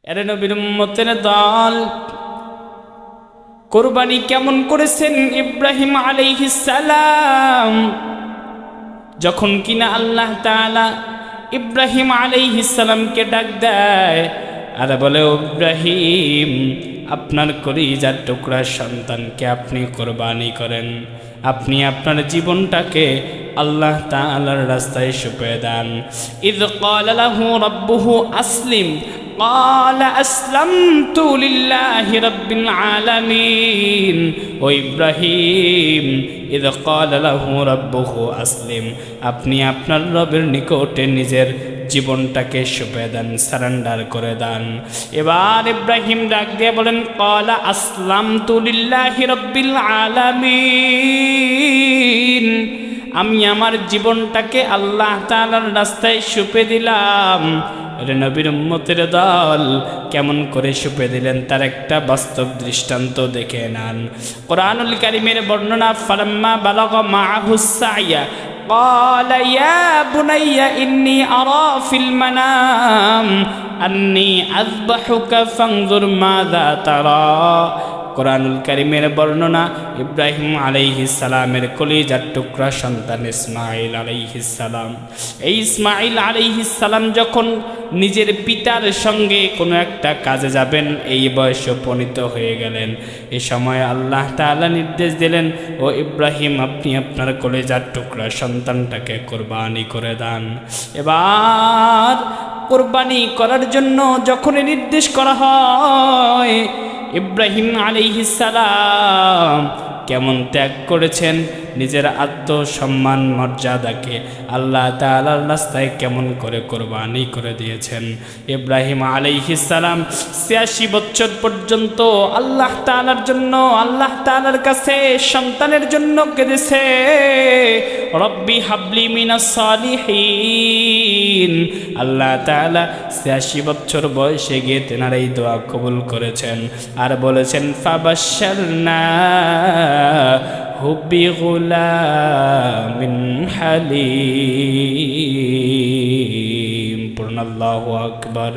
এর নবীর উম্মতের দল কুরবানি কেমন করেছেন ইব্রাহিম আলাইহিস সালাম। যখন কিনা আল্লাহ তাআলা ইব্রাহিম আলাইহিস সালামকে ডাক দেয় আর বলে, ইব্রাহিম আপনার কলিজার টুকরা সন্তানকে আপনি কুরবানি করেন, আপনি আপনার জীবনটাকে আল্লাহ তাআলার রাস্তায় সঁপে দেন। ইয ক্বালা লাহু রাব্বুহু আসলিম قال أسلمت لله رب العالمين। ও ইব্রাহিম, إذ قال له ربه أسلم, আপনি আপনার রবের নিকটে নিজের জীবনটাকে সঁপে দেন, সারেন্ডার করে দেন। এবার ইব্রাহিম ডাক দিয়ে বলেন, قال أسلمت لله رب العالمين, আমি আমার জীবনটাকে আল্লাহ তাআলার রাস্তায় সঁপে দিলাম। নবীর উম্মতের দল কেমন করে সঁপে দিলেন তার একটা বাস্তব দৃষ্টান্ত দেখে নেন। কোরআনুল কারীমের বর্ণনা, ফালাম্মা বালাগা মাআহুস সা'য়া قال يا بني إني أرى في المنام أني أذبحك فانظر ماذا ترى। কোরআনুল কারীমের বর্ণনা, ইব্রাহিম আলাইহিস সালামের কলিজার টুকরা সন্তান ইসমাঈল আলাইহিস সালাম, এই ইসমাঈল আলাইহিস সালাম যখন নিজের পিতার সঙ্গে কোনো একটা কাজে যাবেন, এই বয়সে উপনীত হয়ে গেলেন। এ সময় আল্লাহ তাআলা নির্দেশ দিলেন, ও ইব্রাহিম আপনি আপনার কলিজার টুকরা সন্তানটাকে কুরবানি করে দেন। এবার কুরবানি করার জন্য যখনই নির্দেশ করা হয়, ইব্রাহিম আলাইহিস সালাম কেমন ত্যাগ করেছেন, নিজের আত্মসম্মান মর্যাদাকে আল্লাহ তাআলার রাস্তায় কেমন করে কুরবানি করে দিয়েছেন। ইব্রাহিম আলাইহিস সালাম ৮৬ বছর পর্যন্ত আল্লাহ তাআলার জন্য, আল্লাহ তাআলার কাছে সন্তানের জন্য কেঁদেছে, রব্বি হাবলি মিনাস সালিহিন। আল্লাহ তাআলা ৮৬ বছর বয়সে গিয়ে তেনার এই দোয়া কবুল করেছেন আর বলেছেন, ফাবাশশারনা হুব্বি গুলামিন হালিম। আল্লাহু আকবার।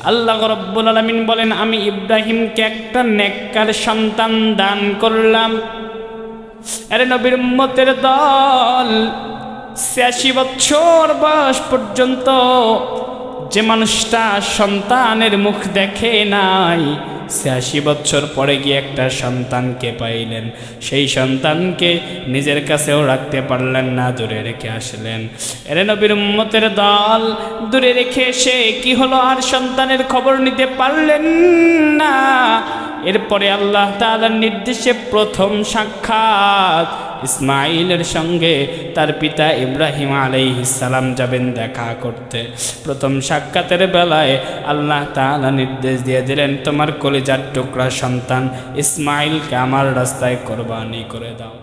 আল্লাহ রাব্বুল আলামিন বলেন, আমি ইব্রাহিমকে একটা নেককার সন্তান দান করলাম। আরে নবীর উম্মতের দল ৮৬ বছর বয়স পর্যন্ত যে মানুষটা সন্তানের মুখ দেখে নাই, ৮৬ বছর পরে গিয়ে একটা সন্তানকে পাইলেন, সেই সন্তানকে নিজের কাছেও রাখতে পারলেন না, দূরে রেখে আসলেন। এরে নবীর উম্মতের দল দূরে রেখে এসে কি হলো, আর সন্তানের খবর নিতে পারলেন না। এরপরে আল্লাহ তাআলার নির্দেশে প্রথম সাক্ষাৎ ইসমাঈলের সঙ্গে তার পিতা ইব্রাহিম আলাইহিস সালাম যাবেন দেখা করতে। প্রথম সাক্ষাতের বেলায় আল্লাহ তাআলা নির্দেশ দিয়ে দিলেন, তোমার কলিজার টুকরা সন্তান ইসমাঈলকে আমার রাস্তায় কুরবানি করে দাও।